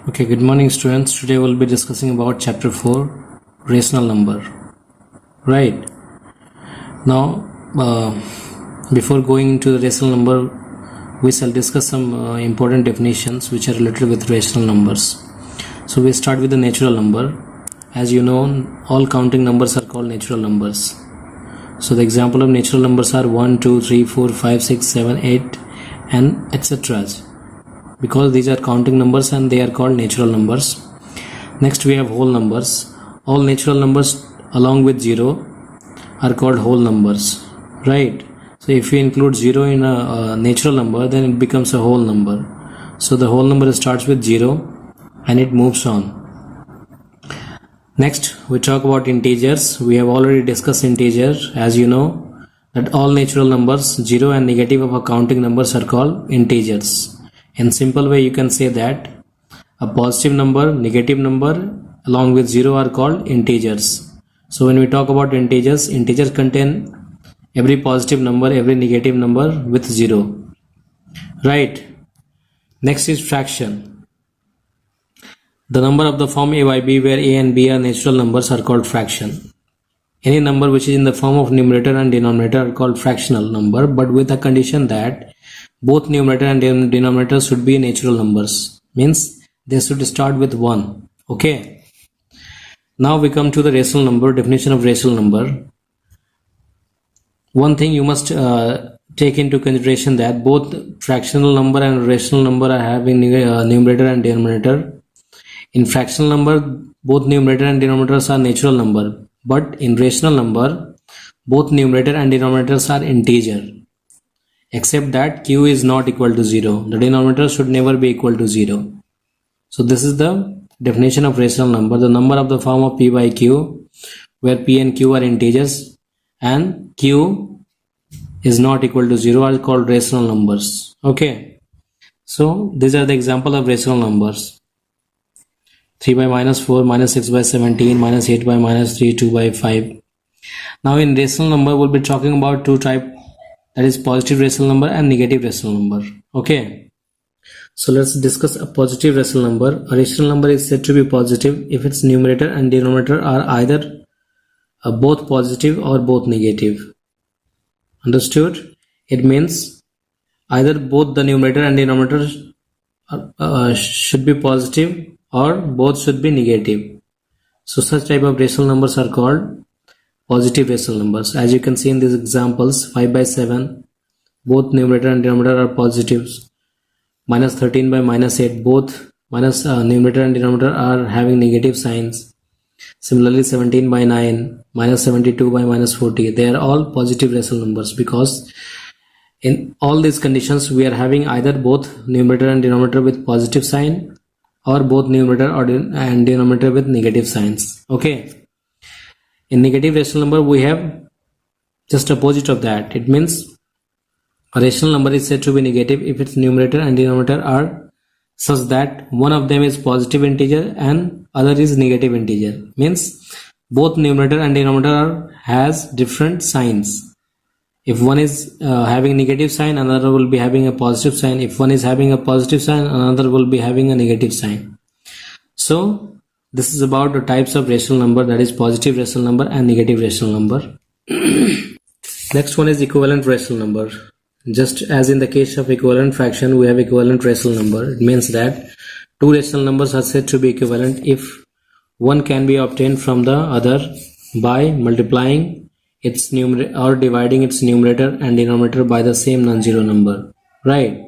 Okay, good morning students. Today we'll be discussing about chapter 4, rational number. Right. Now, before going into the rational number, we shall discuss some important definitions which are related with rational numbers. So we start with the natural number. As you know, all counting numbers are called natural numbers. So the example of natural numbers are 1, 2, 3, 4, 5, 6, 7, 8 and etc. Because these are counting numbers and they are called natural numbers. Next we have whole numbers. All natural numbers along with 0 are called whole numbers, right? So if we include 0 in a natural number, then it becomes a whole number. So the whole number starts with 0 and it moves on. Next we talk about integers. We have already discussed integer. As you know that all natural numbers, 0 and negative of a counting numbers are called integers. In simple way, you can say that a positive number, negative number along with 0 are called integers. So when we talk about integers, integers contain every positive number, every negative number with 0. Right. Next is fraction. The number of the form a by b where a and b are natural numbers are called fraction. Any number which is in the form of numerator and denominator are called fractional number, but with a condition that both numerator and denominator should be natural numbers. Means they should start with 1. Okay. Now we come to the rational number, definition of rational number. One thing you must take into consideration that both fractional number and rational number are having numerator and denominator. In fractional number, both numerator and denominators are natural number. But in rational number, both numerator and denominators are integer. Except that q is not equal to 0. The denominator should never be equal to 0. So this is the definition of rational number. The number of the form of p by q, where p and q are integers and q is not equal to 0 are called rational numbers. Okay. So these are the example of rational numbers. 3 by minus 4, minus 6 by 17, minus 8 by minus 3, 2 by 5. Now in rational number, we'll be talking about two types. That is positive rational number and negative rational number. Okay. So let's discuss a positive rational number. A rational number is said to be positive if its numerator and denominator are either both positive or both negative. Understood? It means either both the numerator and denominator should be positive or both should be negative. So such type of rational numbers are called positive rational numbers. As you can see in these examples, 5 by 7, both numerator and denominator are positives. Minus 13 by minus 8, both numerator and denominator are having negative signs. Similarly, 17 by 9, minus 72 by minus 40, they are all positive rational numbers because in all these conditions we are having either both numerator and denominator with positive sign or both numerator and denominator with negative signs. Okay. In negative rational number, we have just opposite of that. It means a rational number is said to be negative if its numerator and denominator are such that one of them is positive integer and other is negative integer. Means both numerator and denominator has different signs. If one is having negative sign, another will be having a positive sign. If one is having a positive sign, another will be having a negative sign. So this is about the types of rational number, that is positive rational number and negative rational number. Next one is equivalent rational number. Just as in the case of equivalent fraction, we have equivalent rational number. It means that two rational numbers are said to be equivalent if one can be obtained from the other by multiplying its numerator or dividing its numerator and denominator by the same non-zero number. Right.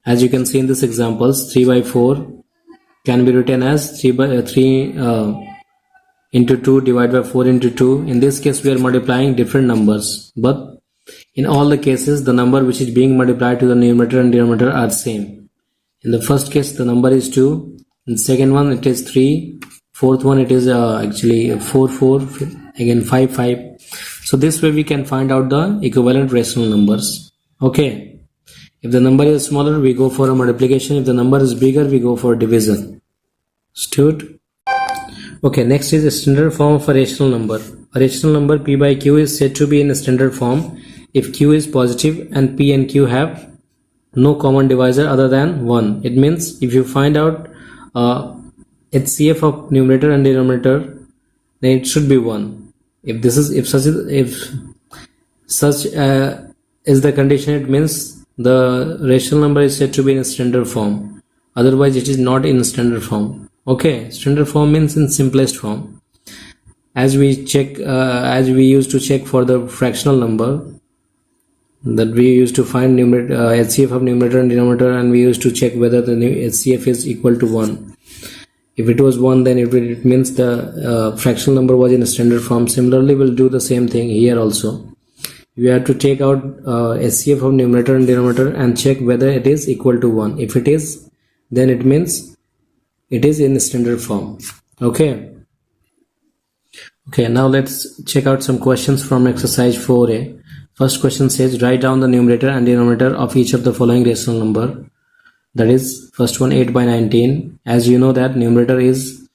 As you can see in these examples, 3 by 4 can be written as 3 into 2 divided by 4 into 2. In this case, we are multiplying different numbers, but in all the cases, the number which is being multiplied to the numerator and denominator are same. In the first case, the number is 2. In the second one, it is 3. Fourth one, it is actually 4, 4. Again, 5, 5. So this way we can find out the equivalent rational numbers. Okay. If the number is smaller, we go for a multiplication. If the number is bigger, we go for division. Stood? Okay, next is a standard form of a rational number. A rational number p by q is said to be in a standard form if q is positive and p and q have no common divisor other than 1. It means if you find out HCF of numerator and denominator, then it should be 1. If such is the condition, it means the rational number is said to be in standard form. Otherwise, it is not in standard form. Okay, standard form means in simplest form. As we used to check for the fractional number, that we used to find HCF of numerator and denominator, and we used to check whether the HCF is equal to 1. If it was 1, then it means the fractional number was in a standard form. Similarly, we'll do the same thing here also. We have to take out HCF of numerator and denominator and check whether it is equal to 1. If it is, then it means it is in standard form. Okay, now let's check out some questions from exercise 4a. First question says, write down the numerator and denominator of each of the following rational number. That is, first one 8 by 19. As you know that numerator is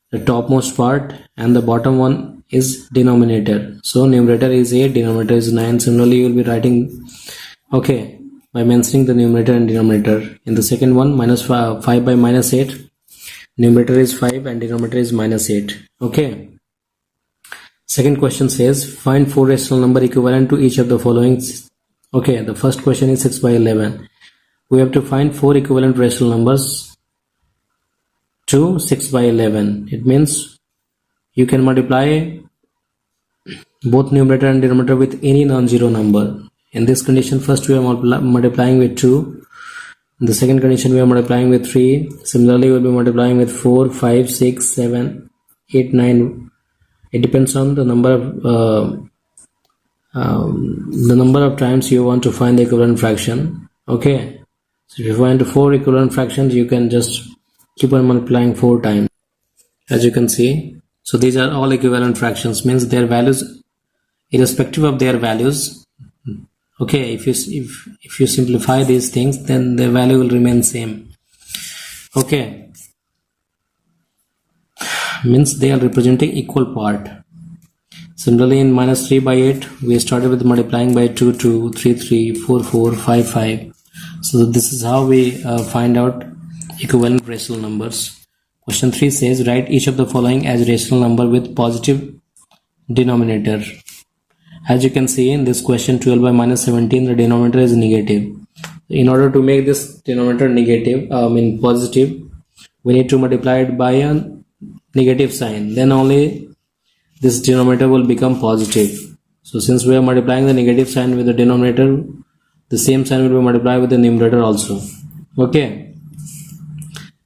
the topmost part and the bottom one is denominator. So numerator is 8, denominator is 9. Similarly, you will be writing, okay, by mentioning the numerator and denominator. In the second one, minus 5 by minus 8. Numerator is 5 and denominator is minus 8. Okay. Second question says, find 4 rational number equivalent to each of the following. Okay, the first question is 6 by 11. We have to find 4 equivalent rational numbers to 6 by 11. It means you can multiply both numerator and denominator with any non-zero number. In this condition, first we are multiplying with 2. In the second condition, we are multiplying with 3. Similarly, we will be multiplying with 4, 5, 6, 7, 8, 9. It depends on the number of times you want to find the equivalent fraction. Okay, so if you find 4 equivalent fractions, you can just keep on multiplying 4 times, as you can see. So these are all equivalent fractions, means their values, irrespective of their values. Okay, if you simplify these things, then the value will remain same. Okay, means they are representing equal part. Similarly, in minus 3 by 8, we started with multiplying by 2, 2, 3, 3, 4, 4, 5, 5. So this is how we find out equivalent rational numbers. Question 3 says, write each of the following as rational number with positive denominator. As you can see in this question, 12 by minus 17, the denominator is negative. In order to make this denominator negative, positive, we need to multiply it by a negative sign. Then only this denominator will become positive. So since we are multiplying the negative sign with the denominator, the same sign will be multiplied with the numerator also. Okay.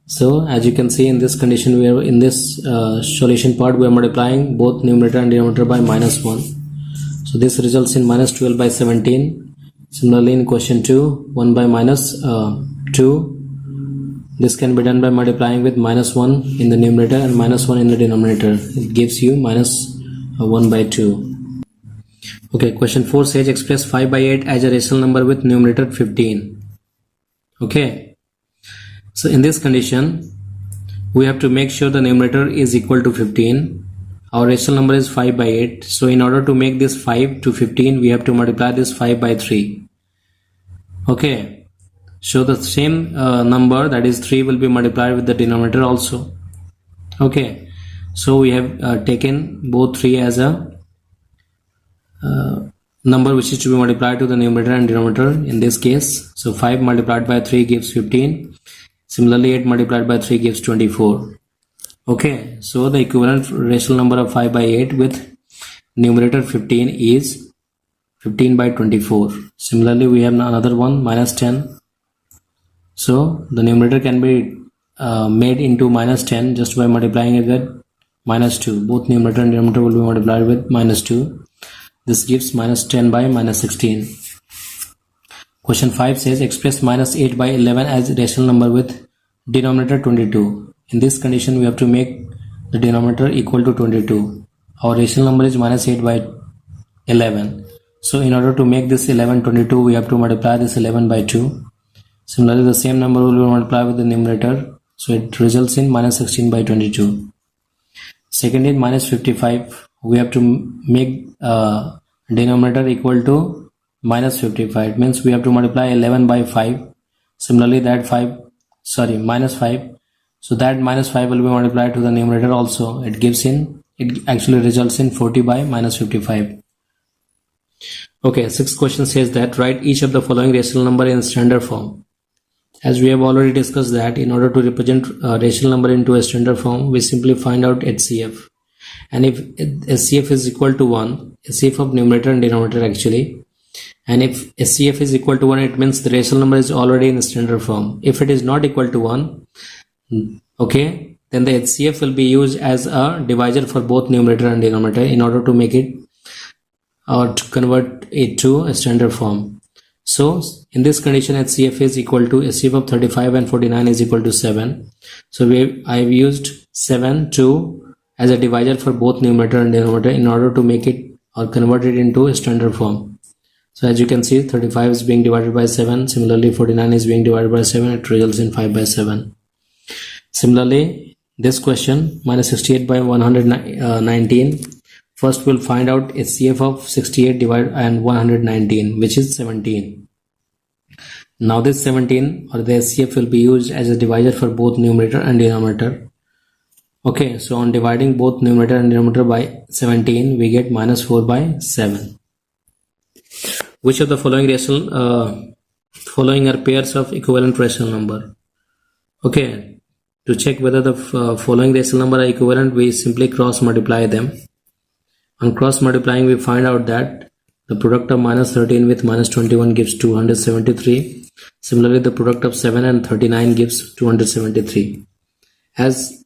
So as you can see in this condition, we are in this solution part, we are multiplying both numerator and denominator by minus 1. So this results in minus 12 by 17. Similarly, in question 2, 1 by minus 2. This can be done by multiplying with minus 1 in the numerator and minus 1 in the denominator. It gives you minus 1 by 2. Okay, question 4 says, express 5 by 8 as a rational number with numerator 15. Okay, so in this condition, we have to make sure the numerator is equal to 15. Our rational number is 5 by 8. So in order to make this 5 to 15, we have to multiply this 5 by 3. Okay. So the same number, that is 3, will be multiplied with the denominator also. Okay, so we have taken both 3 as a number which is to be multiplied to the numerator and denominator in this case. So 5 multiplied by 3 gives 15. Similarly, 8 multiplied by 3 gives 24. Okay, so the equivalent rational number of 5 by 8 with numerator 15 is 15 by 24. Similarly, we have another one, minus 10. So the numerator can be made into minus 10 just by multiplying it with minus 2. Both numerator and denominator will be multiplied with minus 2. This gives minus 10 by minus 16. Question 5 says, express minus 8 by 11 as a rational number with denominator 22. In this condition, we have to make the denominator equal to 22. Our rational number is minus 8 by 11. So in order to make this 11 22, we have to multiply this 11 by 2. Similarly, the same number will be multiplied with the numerator. So it results in minus 16 by 22. Second is minus 55. We have to make denominator equal to minus 55. It means we have to multiply 11 by 5. Similarly, that minus 5 So that minus 5 will be multiplied to the numerator also. It actually results in 40 by minus 55. Okay, sixth question says that write each of the following rational number in standard form. As we have already discussed that in order to represent a rational number into a standard form, we simply find out HCF. And if HCF is equal to 1, HCF of numerator and denominator actually, and if HCF is equal to 1, it means the rational number is already in standard form. If it is not equal to 1, okay, then the HCF will be used as a divisor for both numerator and denominator in order to make it or to convert it to a standard form. So in this condition, HCF is equal to HCF of 35 and 49 is equal to 7. So I've used 7 as a divisor for both numerator and denominator in order to make it or convert it into a standard form. So as you can see, 35 is being divided by 7. Similarly, 49 is being divided by 7. It results in 5 by 7. Similarly, this question, minus 68 by 119. First, we'll find out HCF of 68 divided and 119, which is 17. Now this 17 or the HCF will be used as a divisor for both numerator and denominator. Okay, so on dividing both numerator and denominator by 17, we get minus 4 by 7. Which of the following are pairs of equivalent rational number? Okay, to check whether the following rational number are equivalent, we simply cross multiply them. On cross multiplying, we find out that the product of minus 13 with minus 21 gives 273. Similarly, the product of 7 and 39 gives 273. As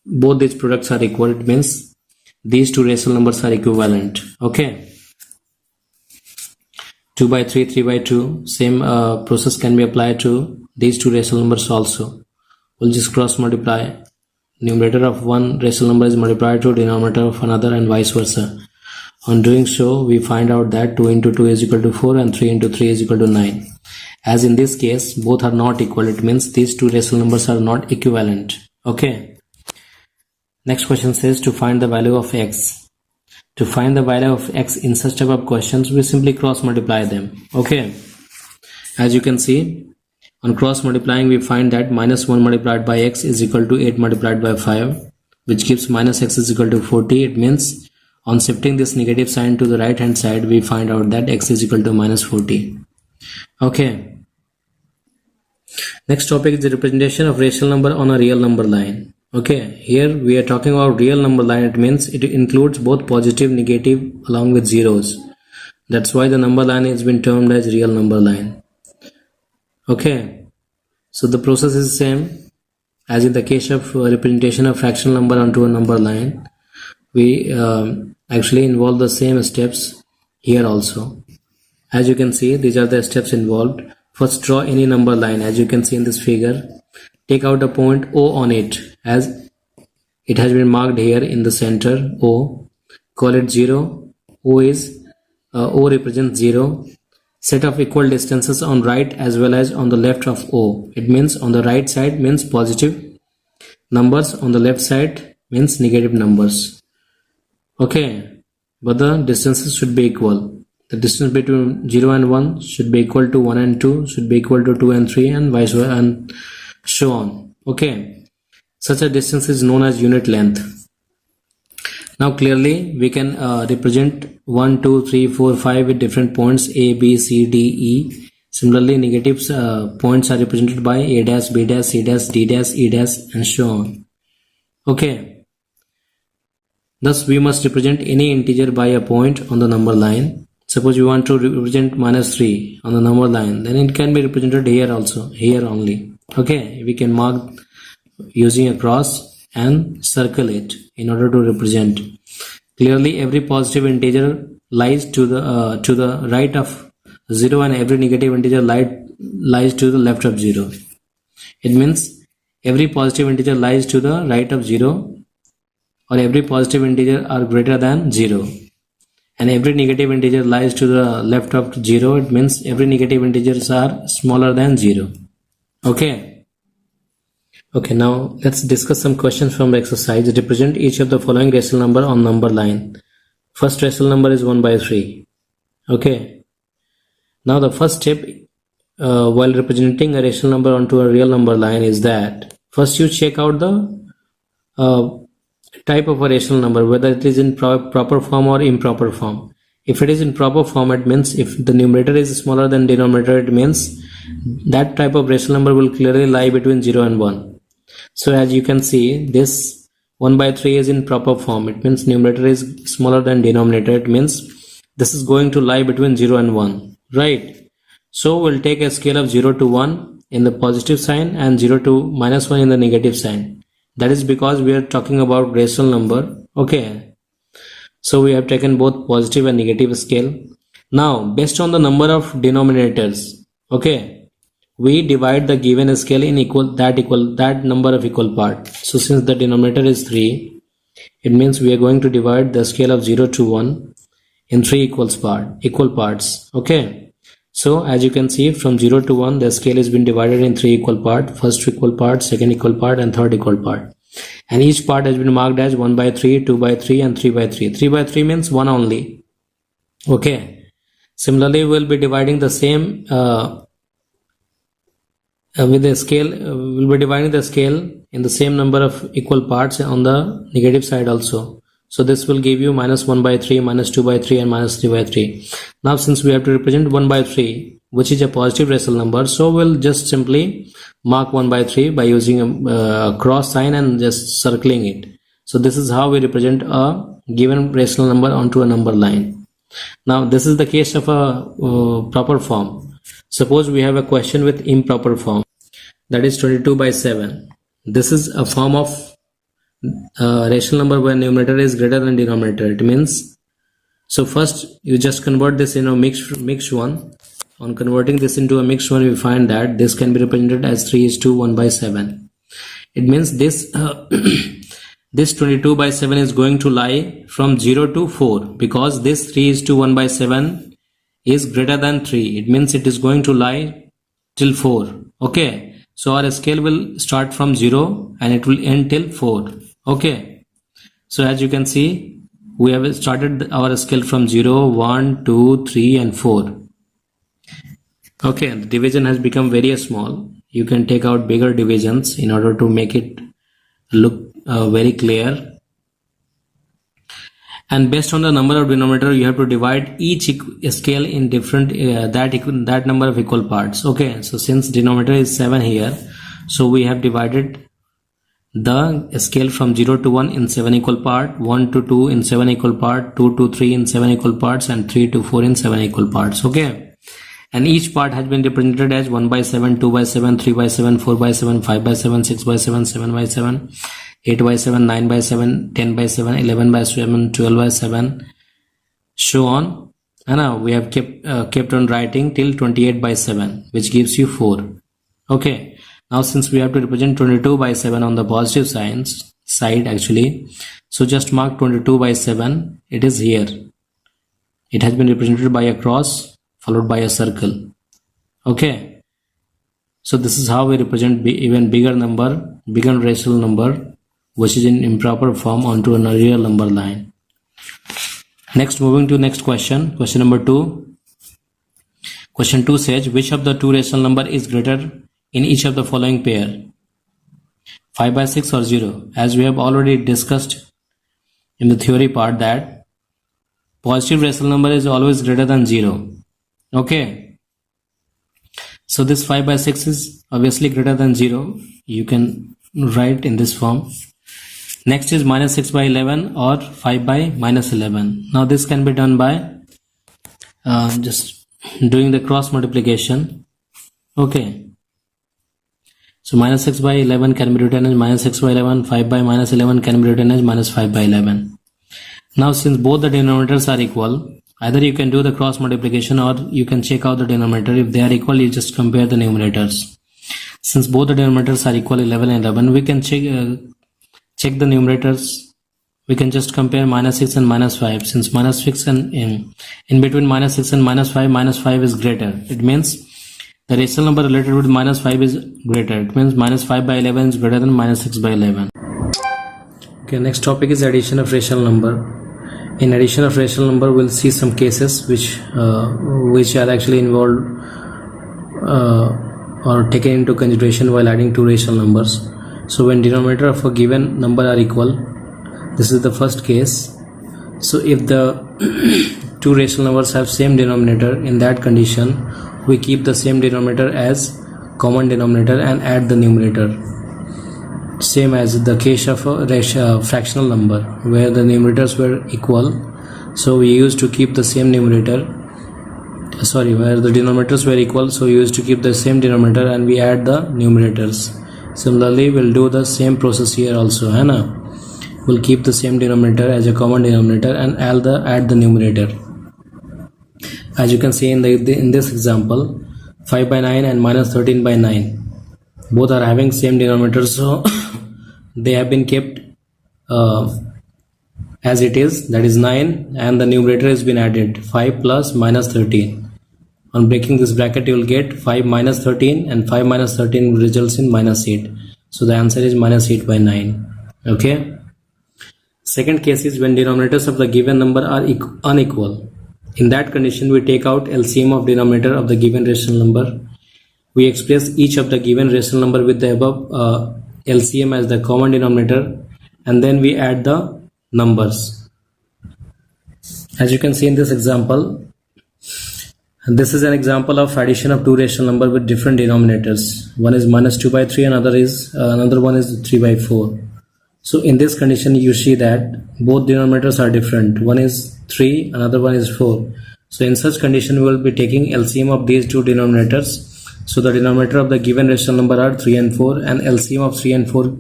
both these products are equal, it means these two rational numbers are equivalent. Okay. 2 by 3, 3 by 2. Same process can be applied to these two rational numbers also. We'll just cross multiply. Numerator of one rational number is multiplied to denominator of another and vice versa. On doing so, we find out that 2 into 2 is equal to 4 and 3 into 3 is equal to 9. As in this case, both are not equal. It means these two rational numbers are not equivalent. Okay. Next question says to find the value of x. To find the value of x in such type of questions, we simply cross multiply them. Okay. As you can see, on cross multiplying, we find that minus 1 multiplied by x is equal to 8 multiplied by 5, which gives minus x is equal to 40. It means on shifting this negative sign to the right hand side, we find out that x is equal to minus 40. Okay. Next topic is the representation of rational number on a real number line. Okay, here we are talking about real number line. It means it includes both positive, negative along with zeros. That's why the number line has been termed as real number line. Okay, so the process is the same as in the case of representation of fractional number onto a number line. We actually involve the same steps here also. As you can see, these are the steps involved. First, draw any number line. As you can see in this figure, take out a point O on it, as it has been marked here in the center O. Call it 0. O represents 0. Set of equal distances on right as well as on the left of O. It means on the right side means positive numbers, on the left side means negative numbers. Okay, but the distances should be equal. The distance between 0 and 1 should be equal to 1 and 2, should be equal to 2 and 3, and vice versa, and so on. Okay, such a distance is known as unit length. Now clearly we can represent 1, 2, 3, 4, 5 with different points A, B, C, D, E. Similarly, negative points are represented by A dash, B dash, C dash, D dash, E dash, and so on. Okay. Thus, we must represent any integer by a point on the number line. Suppose we want to represent minus 3 on the number line, then it can be represented here also, here only. Okay, we can mark using a cross and circle it in order to represent. Clearly, every positive integer lies to the right of 0 and every negative integer lies to the left of 0. It means every positive integer lies to the right of 0, or every positive integer are greater than 0. And every negative integer lies to the left of 0. It means every negative integers are smaller than 0. Okay. Okay, now let's discuss some questions from the exercise. Represent each of the following rational number on number line. First rational number is 1 by 3. Okay. Now the first step while representing a rational number onto a real number line is that First you check out the type of a rational number, whether it is in proper form or improper form. If it is in proper form, it means if the numerator is smaller than denominator, it means that type of rational number will clearly lie between 0 and 1. So as you can see, this 1 by 3 is in proper form. It means numerator is smaller than denominator. It means this is going to lie between 0 and 1, right? So we'll take a scale of 0 to 1 in the positive sign and 0 to minus 1 in the negative sign. That is because we are talking about rational number. Okay. So we have taken both positive and negative scale. Now, based on the number of denominators, okay, we divide the given scale in that number of equal parts. So since the denominator is 3, it means we are going to divide the scale of 0 to 1 in 3 equal parts. Okay. So as you can see, from 0 to 1, the scale has been divided in 3 equal parts. First equal part, second equal part, and third equal part. And each part has been marked as 1 by 3, 2 by 3, and 3 by 3. 3 by 3 means 1 only. Okay. Similarly, we'll be dividing the same with the scale. We'll be dividing the scale in the same number of equal parts on the negative side also. So this will give you minus 1 by 3, minus 2 by 3, and minus 3 by 3. Now since we have to represent 1 by 3, which is a positive rational number, so we'll just simply mark 1 by 3 by using a cross sign and just circling it. So this is how we represent a given rational number onto a number line. Now this is the case of a proper form. Suppose we have a question with improper form, that is 22 by 7. This is a form of rational number where numerator is greater than denominator. It means, so first you just convert this into a mixed one. On converting this into a mixed one, we find that this can be represented as 3:1 by 7. It means this this 22 by 7 is going to lie from 0 to 4, because this 3:1 by 7 is greater than 3. It means it is going to lie till 4. Okay, so our scale will start from 0 and it will end till 4. Okay, so as you can see, we have started our scale from 0, 1, 2, 3, and 4. Okay, the division has become very small. You can take out bigger divisions in order to make it look very clear. And based on the number of denominator, you have to divide each scale in different that number of equal parts. Okay, so since denominator is 7 here, so we have divided the scale from 0 to 1 in 7 equal parts, 1 to 2 in 7 equal parts, 2 to 3 in 7 equal parts, and 3 to 4 in 7 equal parts. Okay, and each part has been represented as 1 by 7, 2 by 7, 3 by 7, 4 by 7, 5 by 7, 6 by 7, 7 by 7, 8 by 7, 9 by 7, 10 by 7, 11 by 7, 12 by 7, so on. And now we have kept on writing till 28 by 7, which gives you 4. Okay, now since we have to represent 22 by 7 on the positive side actually, so just mark 22 by 7. It is here. It has been represented by a cross followed by a circle. Okay, so this is how we represent even bigger rational number which is in improper form onto a real number line. Next, moving to next question, question number 2. Question 2 says, which of the two rational number is greater in each of the following pair, 5 by 6 or 0? As we have already discussed in the theory part that positive rational number is always greater than 0. Okay, so this 5 by 6 is obviously greater than 0. You can write in this form. Next is minus 6 by 11 or 5 by minus 11. Now this can be done by just doing the cross multiplication. Okay, so minus 6 by 11 can be written as minus 6 by 11, 5 by minus 11 can be written as minus 5 by 11. Now since both the denominators are equal, either you can do the cross multiplication or you can check out the denominator. If they are equal, you just compare the numerators. Since both the denominators are equal, 11 and 11, we can check the numerators. We can just compare minus 6 and minus 5. Since minus 6 and in between minus 6 and minus 5 is greater. It means the rational number related with minus 5 is greater. It means minus 5 by 11 is greater than minus 6 by 11. Okay, next topic is addition of rational number. In addition of rational number, we'll see some cases which are actually involved or taken into consideration while adding two rational numbers. So when denominator of a given number are equal, this is the first case. So if the two rational numbers have same denominator, in that condition we keep the same denominator as common denominator and add the numerator, same as the case of a fractional number where the numerators were equal. So we used to keep the same numerator, where the denominators were equal, so we used to keep the same denominator and we add the numerators. Similarly we'll do the same process here also, है ना? We'll keep the same denominator as a common denominator and add the numerator. As you can see in this example, 5 by 9 and minus 13 by 9, both are having same denominator, so they have been kept as it is, that is 9, and the numerator has been added, 5 plus minus 13. On breaking this bracket you will get 5 minus 13, and 5 minus 13 results in minus 8. So the answer is minus 8 by 9. Okay. Second case is when denominators of the given number are unequal. In that condition we take out LCM of denominator of the given rational number. We express each of the given rational number with the above LCM as the common denominator, and then we add the numbers. As you can see in this example, this is an example of addition of two rational number with different denominators. One is minus 2 by 3, another one is 3 by 4. So in this condition you see that both denominators are different. One is 3, another one is 4. So in such condition we will be taking LCM of these two denominators. So the denominator of the given rational number are 3 and 4, and LCM of 3 and 4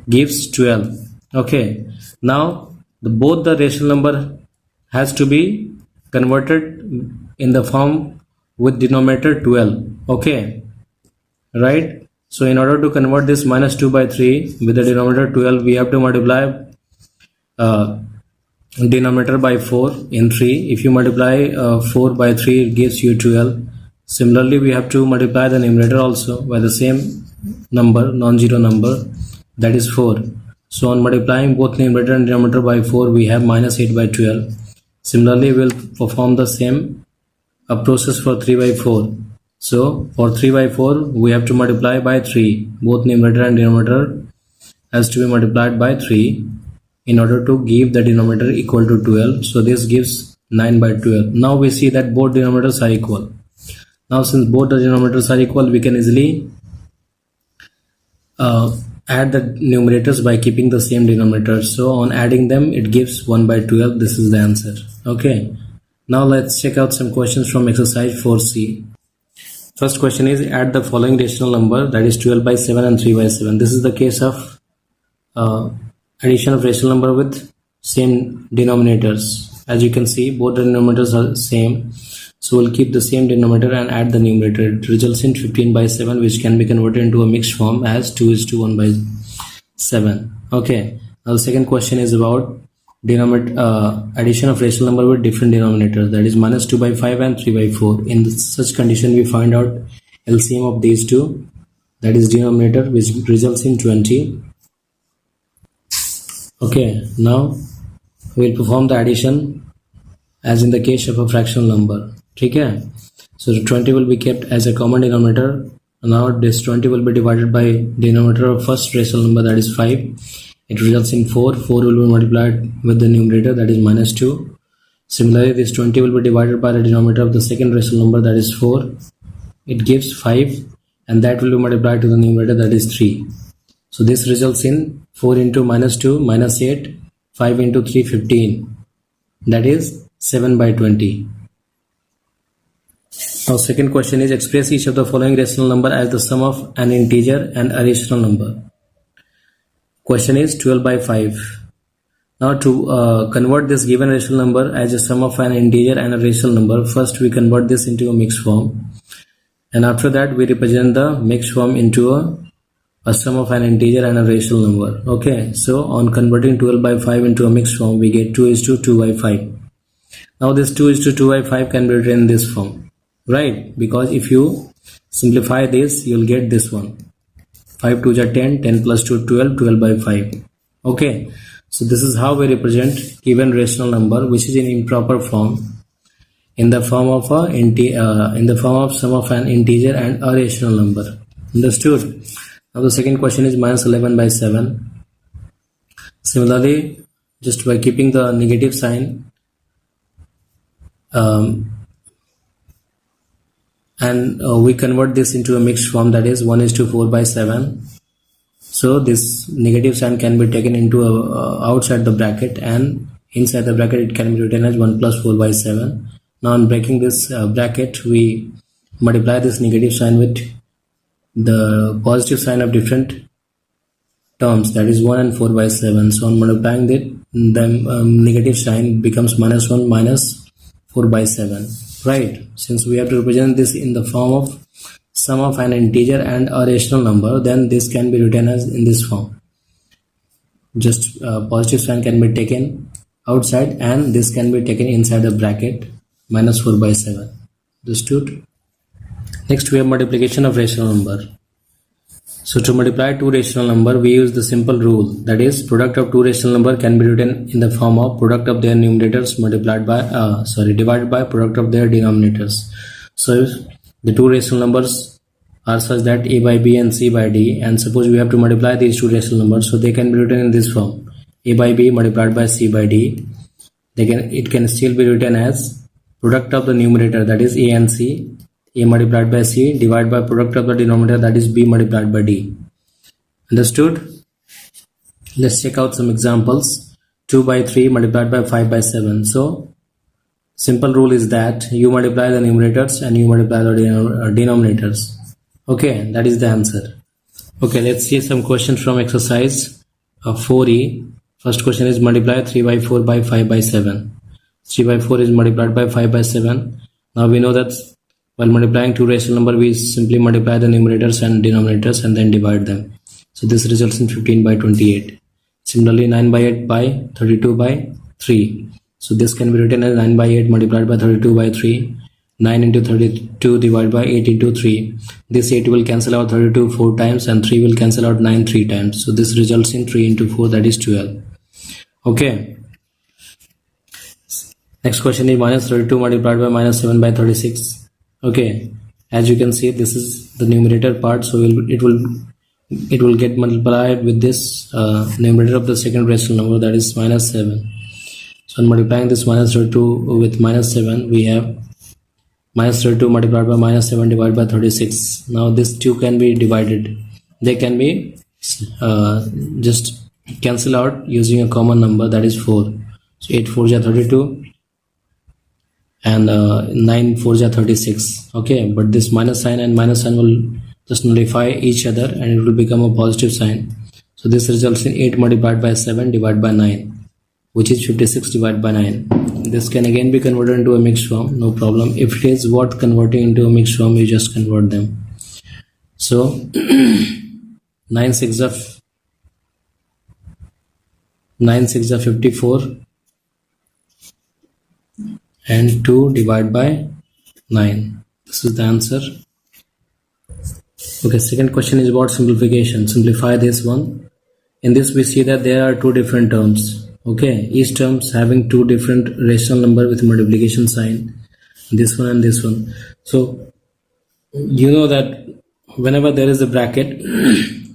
gives 12. Okay. Now both the rational number has to be converted in the form with denominator 12. Okay, right? So in order to convert this minus 2 by 3 with the denominator 12, we have to multiply denominator by 4 in 3. If you multiply 4 by 3, it gives you 12. Similarly, we have to multiply the numerator also by the same number, non-zero number, that is 4. So on multiplying both numerator and denominator by 4, we have minus 8 by 12. Similarly, we will perform the same process for 3 by 4. So for 3 by 4, we have to multiply by 3. Both numerator and denominator has to be multiplied by 3 in order to give the denominator equal to 12. So this gives 9 by 12. Now we see that both denominators are equal. Now since both the denominators are equal, we can easily add the numerators by keeping the same denominator. So on adding them, it gives 1 by 12. This is the answer. Okay. Now let's check out some questions from exercise 4C. First question is add the following rational number, that is 12 by 7 and 3 by 7. This is the case of addition of rational number with same denominators. As you can see, both the denominators are same. So we'll keep the same denominator and add the numerator. It results in 15 by 7, which can be converted into a mixed form as 2:1 by 7. Okay. Now the second question is about addition of rational number with different denominators, that is minus 2 by 5 and 3 by 4. In such condition we find out LCM of these two, that is denominator, which results in 20. Okay, now we'll perform the addition as in the case of a fractional number. Okay, so the 20 will be kept as a common denominator. Now this 20 will be divided by denominator of first rational number, that is 5. It results in 4. 4 will be multiplied with the numerator, that is minus 2. Similarly, this 20 will be divided by the denominator of the second rational number, that is 4. It gives 5, and that will be multiplied to the numerator, that is 3. So this results in 4 into minus 2, minus 8, 5 into 3, 15. That is 7 by 20. Now second question is express each of the following rational number as the sum of an integer and a rational number. Question is 12 by 5. Now to convert this given rational number as a sum of an integer and a rational number, first we convert this into a mixed form, and after that we represent the mixed form into a sum of an integer and a rational number. Okay, so on converting 12 by 5 into a mixed form, we get 2:2 by 5. Now this 2:2 by 5 can be written in this form, right? Because if you simplify this, you'll get this one. 5 2s are 10, 10 plus 2 12, 12 by 5. Okay, so this is how we represent given rational number, which is in improper form, in the form of sum of an integer and a rational number. Understood? Now the second question is minus 11 by 7. Similarly, just by keeping the negative sign and we convert this into a mixed form, that is 1:4 by 7. So this negative sign can be taken into outside the bracket, and inside the bracket it can be written as 1 plus 4 by 7. Now on breaking this bracket, we multiply this negative sign with the positive sign of different terms, that is 1 and 4 by 7. So on multiplying it, the negative sign becomes minus 1 minus 4 by 7, right? Since we have to represent this in the form of sum of an integer and a rational number, then this can be written as in this form. Just positive sign can be taken outside and this can be taken inside the bracket, minus 4 by 7. Understood? Next we have multiplication of rational number. So to multiply two rational number, we use the simple rule, that is product of two rational number can be written in the form of product of their numerators multiplied by divided by product of their denominators. So if the two rational numbers are such that a by b and c by d, and suppose we have to multiply these two rational numbers, so they can be written in this form, a by b multiplied by c by d. It can still be written as product of the numerator, that is a and c, a multiplied by c divided by product of the denominator, that is b multiplied by d. Understood? Let's check out some examples. 2 by 3 multiplied by 5 by 7. So simple rule is that you multiply the numerators and you multiply the denominators. Okay, that is the answer. Okay, let's see some questions from exercise 4e. First question is multiply 3 by 4 by 5 by 7. 3 by 4 is multiplied by 5 by 7. Now we know that while multiplying two rational number, we simply multiply the numerators and denominators and then divide them. So this results in 15 by 28. Similarly, 9 by 8 by 32 by 3. So this can be written as 9 by 8 multiplied by 32 by 3. 9 into 32 divided by 8 into 3. This 8 will cancel out 32 4 times and 3 will cancel out 9 3 times. So this results in 3 into 4, that is 12. Okay. Next question is minus 32 multiplied by minus 7 by 36. Okay, as you can see, this is the numerator part, so it will get multiplied with this numerator of the second rational number, that is minus 7. So on multiplying this minus 32 with minus 7, we have minus 32 multiplied by minus 7 divided by 36. Now this 2 can be divided. They can be just cancel out using a common number, that is 4. So 8 4 are 32 and 9 4 are 36. Okay, but this minus sign and minus sign will just nullify each other and it will become a positive sign. So this results in 8 multiplied by 7 divided by 9, which is 56 divided by 9. This can again be converted into a mixed form, no problem. If it is worth converting into a mixed form, you just convert them. So 9 6 are 54 and 2 divided by 9. This is the answer. Okay, second question is about simplification. Simplify this one. In this we see that there are two different terms. Okay, each terms having two different rational number with multiplication sign, this one and this one. So you know that whenever there is a bracket,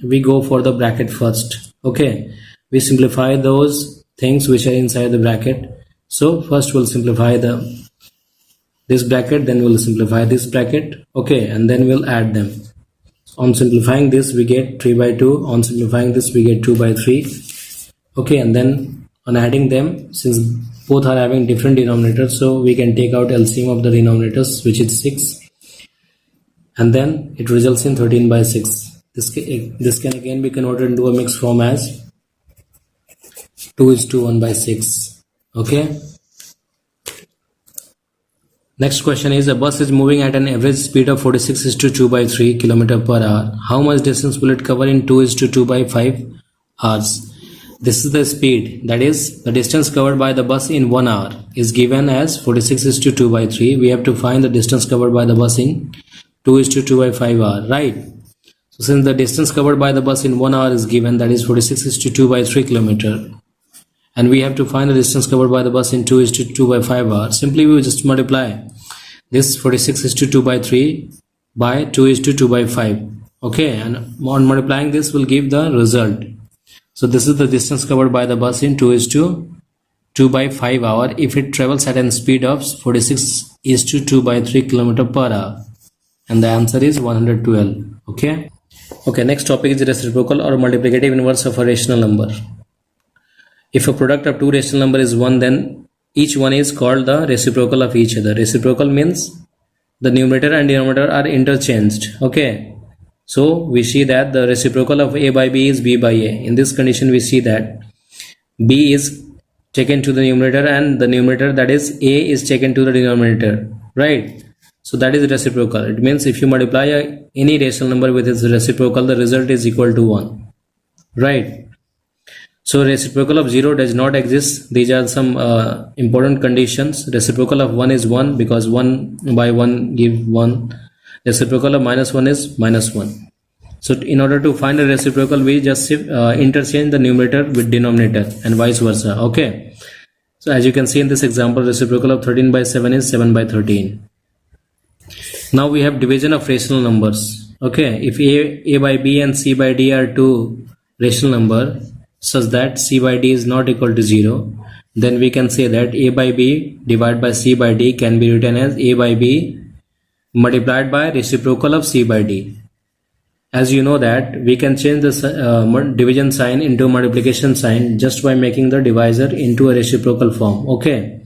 we go for the bracket first. Okay, we simplify those things which are inside the bracket. So first we'll simplify this bracket, then we'll simplify this bracket. Okay, and then we'll add them. On simplifying this we get 3 by 2. On simplifying this we get 2 by 3. Okay, and then on adding them, since both are having different denominators, so we can take out LCM of the denominators, which is 6, and then it results in 13 by 6. This can again be converted into a mixed form as 2:1 by 6. Okay. Next question is, a bus is moving at an average speed of 46:2 by 3 km per hour. How much distance will it cover in 2:2 by 5 hours? This is the speed, that is the distance covered by the bus in 1 hour is given as 46:2 by 3. We have to find the distance covered by the bus in 2:2 by 5 hour, right? So since the distance covered by the bus in 1 hour is given, that is 46:2 by 3 km, and we have to find the distance covered by the bus in 2:2 by 5 hours. Simply we will just multiply this 46:2 by 3 by 2:2 by 5. Okay, and on multiplying this will give the result. So this is the distance covered by the bus in 2 by 5 hour if it travels at a speed of 46:2 by 3 km per hour, and the answer is 112. Okay, next topic is reciprocal or multiplicative inverse of a rational number. If a product of two rational number is 1, then each one is called the reciprocal of each other. Reciprocal means the numerator and denominator are interchanged. Okay, so we see that the reciprocal of a by b is b by a. In this condition we see that b is taken to the numerator and the numerator, that is a, is taken to the denominator, right? So that is reciprocal. It means if you multiply any rational number with its reciprocal, the result is equal to 1, right? So reciprocal of 0 does not exist. These are some important conditions. Reciprocal of 1 is 1 because 1 by 1 give 1. Reciprocal of -1 is -1. So in order to find a reciprocal, we just interchange the numerator with denominator and vice versa. Okay. So as you can see in this example, reciprocal of 13 by 7 is 7 by 13. Now we have division of rational numbers. Okay. If a by b and c by d are two rational number such that c by d is not equal to 0, then we can say that a by b divided by c by d can be written as a by b multiplied by reciprocal of c by d. As you know that we can change the division sign into multiplication sign just by making the divisor into a reciprocal form. Okay,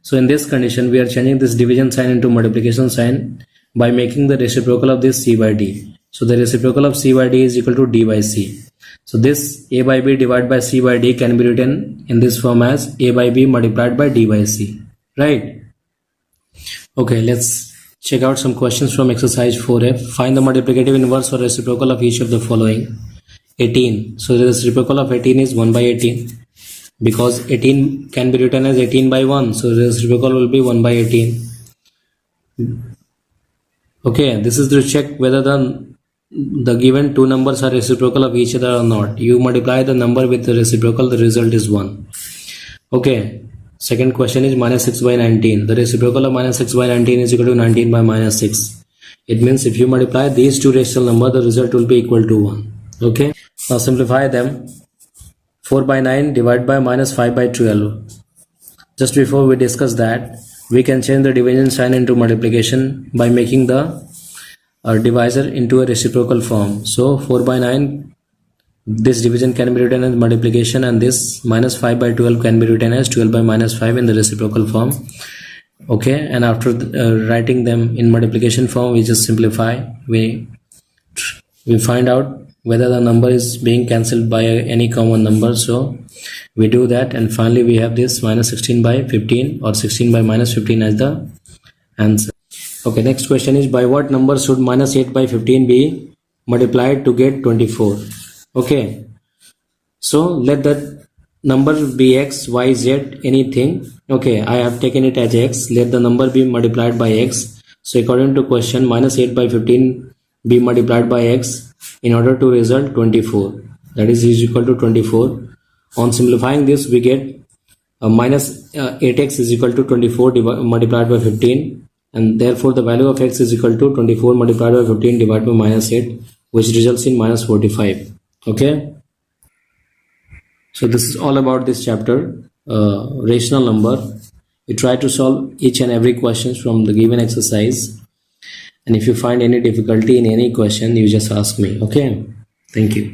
so in this condition we are changing this division sign into multiplication sign by making the reciprocal of this c by d. So the reciprocal of c by d is equal to d by c. So this a by b divided by c by d can be written in this form as a by b multiplied by d by c, right? Okay, let's check out some questions from exercise 4F. Find the multiplicative inverse or reciprocal of each of the following. 18. So the reciprocal of 18 is 1 by 18 because 18 can be written as 18 by 1. So the reciprocal will be 1 by 18. Okay, this is to check whether the given two numbers are reciprocal of each other or not. You multiply the number with the reciprocal, the result is 1. Okay. Second question is -6 by 19. The reciprocal of -6 by 19 is equal to 19 by -6. It means if you multiply these two rational numbers, the result will be equal to 1. Okay. Now simplify them. 4 by 9 divided by -5 by 12. Just before we discuss that, we can change the division sign into multiplication by making the divisor into a reciprocal form. So 4 by 9, this division can be written as multiplication, and this -5 by 12 can be written as 12 by -5 in the reciprocal form. Okay, and after writing them in multiplication form, we just simplify. We find out whether the number is being cancelled by any common number. So we do that, and finally we have this -16 by 15 or 16 by -15 as the answer. Okay, next question is by what number should -8 by 15 be multiplied to get 24? Okay, so let that number be x, y, z, anything. Okay, I have taken it as x. Let the number be multiplied by x. So according to question, -8 by 15 be multiplied by x in order to result 24. That is equal to 24. On simplifying this, we get -8x is equal to 24 multiplied by 15, and therefore the value of x is equal to 24 multiplied by 15 divided by -8, which results in -45. Okay, so this is all about this chapter, rational number. You try to solve each and every question from the given exercise, and if you find any difficulty in any question, you just ask me. Okay, thank you.